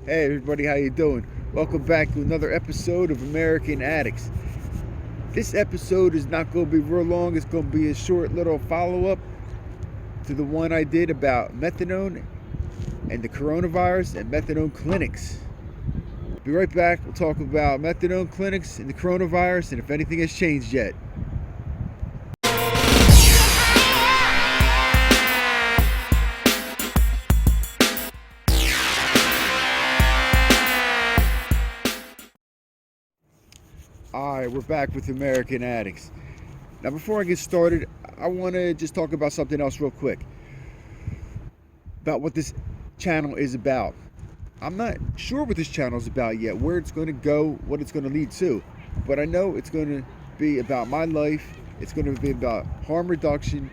Hey everybody, how you doing? Welcome back to another episode of American Addicts. This episode is not going to be real long. It's going to be a short little follow-up to the one I did about methadone and the coronavirus and methadone clinics. Be right back. We'll talk about methadone clinics and the coronavirus and if anything has changed yet. Alright, we're back with American Addicts. Now before I get started, I want to just talk about something else real quick. About what this channel is about. I'm not sure what this channel is about yet, where it's going to go, what it's going to lead to. But I know it's going to be about my life. It's going to be about harm reduction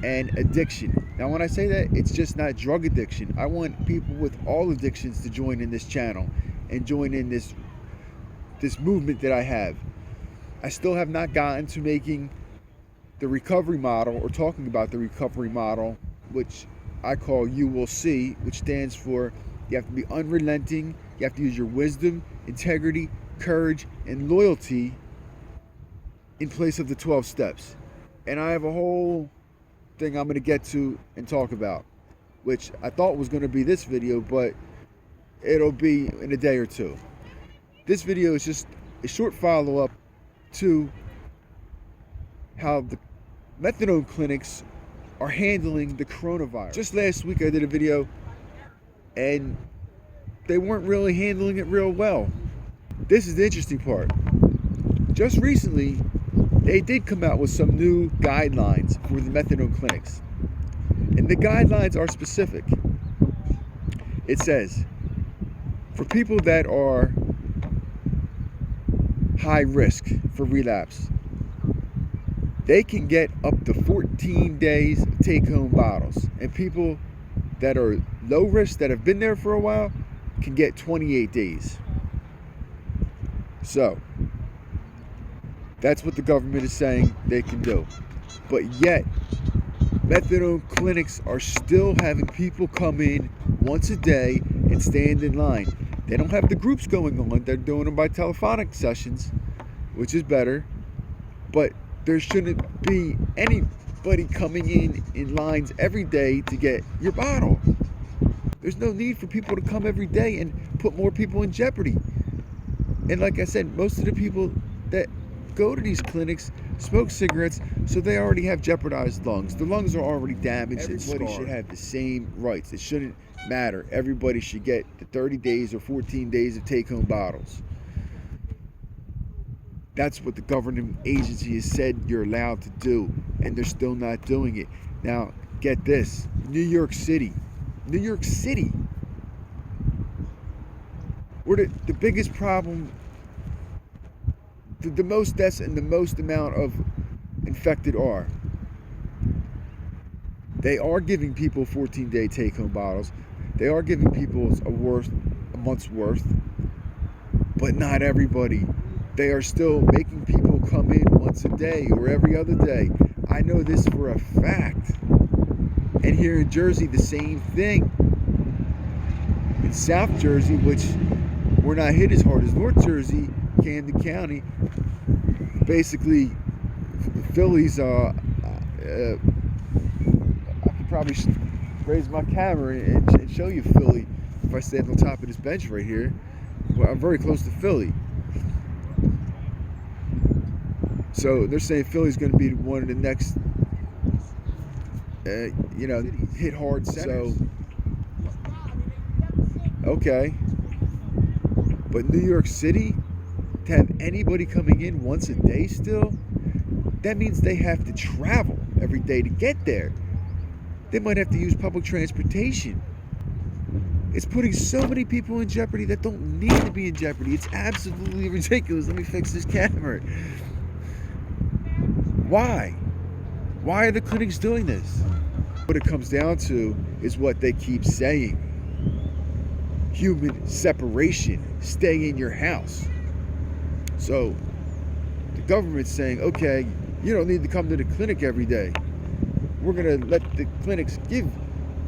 and addiction. Now when I say that, it's just not drug addiction. I want people with all addictions to join in this channel and join in this movement that I have. I still have not gotten to making the recovery model or talking about the recovery model, which I call You Will See, which stands for you have to be unrelenting, you have to use your wisdom, integrity, courage, and loyalty in place of the 12 steps. And I have a whole thing I'm going to get to and talk about, which I thought was going to be this video, but it'll be in a day or two. This video is just a short follow-up to how the methadone clinics are handling the coronavirus. Just last week I did a video and they weren't really handling it real well. This is the interesting part. Just recently, they did come out with some new guidelines for the methadone clinics. And the guidelines are specific. It says, for people that are high risk for relapse, they can get up to 14 days take-home bottles, and people that are low risk that have been there for a while can get 28 days. So that's what the government is saying they can do, but yet methadone clinics are still having people come in once a day and stand in line. They don't have the groups going on. They're doing them by telephonic sessions, which is better. But there shouldn't be anybody coming in lines every day to get your bottle. There's no need for people to come every day and put more people in jeopardy. And like I said, most of the people that go to these clinics smoke cigarettes, so they already have jeopardized lungs. The lungs are already damaged. Everybody should have the same rights. It shouldn't matter. Everybody should get the 30 days or 14 days of take-home bottles. That's what the governing agency has said you're allowed to do, and they're still not doing it. Now, get this. New York City, where the biggest problem, the most deaths and the most amount of infected are. They are giving people 14-day take-home bottles. They are giving people a month's worth, but not everybody. They are still making people come in once a day or every other day. I know this for a fact. And here in Jersey, the same thing. In South Jersey, which we're not hit as hard as North Jersey, Camden County, basically Philly's I could probably raise my camera and show you Philly if I stand on top of this bench right here. Well, I'm very close to Philly. So they're saying Philly's going to be one of the next hit hard centers. So okay, but New York City, to have anybody coming in once a day still, that means they have to travel every day to get there. They might have to use public transportation. It's putting so many people in jeopardy that don't need to be in jeopardy. It's absolutely ridiculous. Let me fix this camera. Why? Why are the clinics doing this? What it comes down to is what they keep saying. Human separation. Stay in your house. So the government's saying, okay, you don't need to come to the clinic every day. We're going to let the clinics give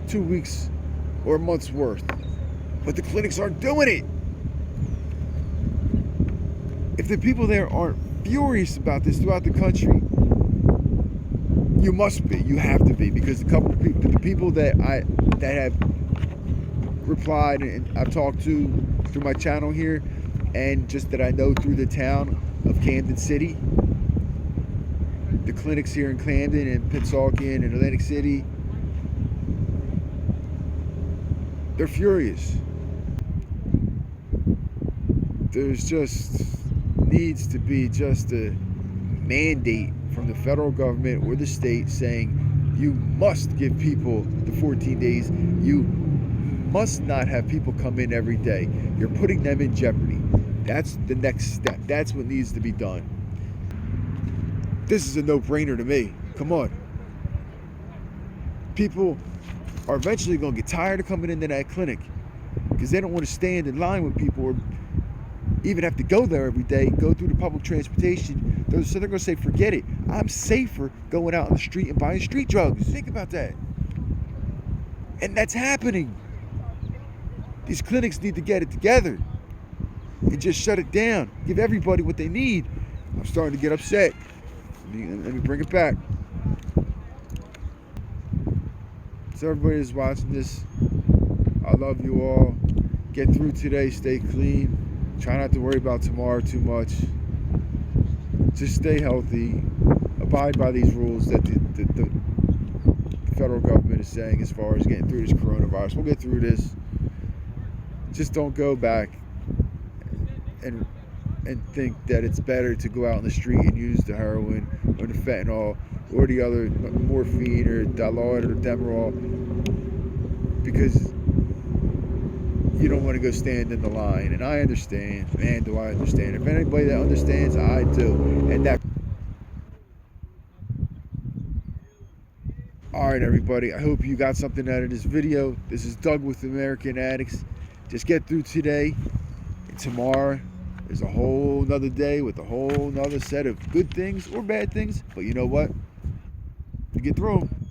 2 weeks or a month's worth. but the clinics aren't doing it. If the people there aren't furious about this throughout the country, you must be. You have to be, because the people that have replied and I've talked to through my channel here, and just that I know through the town of Camden City, the clinics here in Camden and Pennsauken and Atlantic City, they're furious. There's just needs to be just a mandate from the federal government or the state saying you must give people the 14 days. You must not have people come in every day. You're putting them in jeopardy. That's the next step. That's what needs to be done. This is a no-brainer to me. Come on. People are eventually going to get tired of coming into that clinic because they don't want to stand in line with people or even have to go there every day, go through the public transportation. So they're going to say, forget it. I'm safer going out on the street and buying street drugs. Think about that. And that's happening. These clinics need to get it together and just shut it down. Give everybody what they need. I'm starting to get upset. Let me bring it back. So everybody is watching this, I love you all. Get through today. Stay clean. Try not to worry about tomorrow too much. Just stay healthy. Abide by these rules that the federal government is saying as far as getting through this coronavirus. We'll get through this. Just don't go back and think that it's better to go out on the street and use the heroin or the fentanyl or the other morphine or Dilaudid or Demerol, because you don't want to go stand in the line. And I understand, man, do I understand. If anybody that understands, I do. And that. Alright everybody, I hope you got something out of this video. This is Doug with American Addicts. Just get through today, and tomorrow is a whole nother day with a whole nother set of good things or bad things. But you know what? You get through them.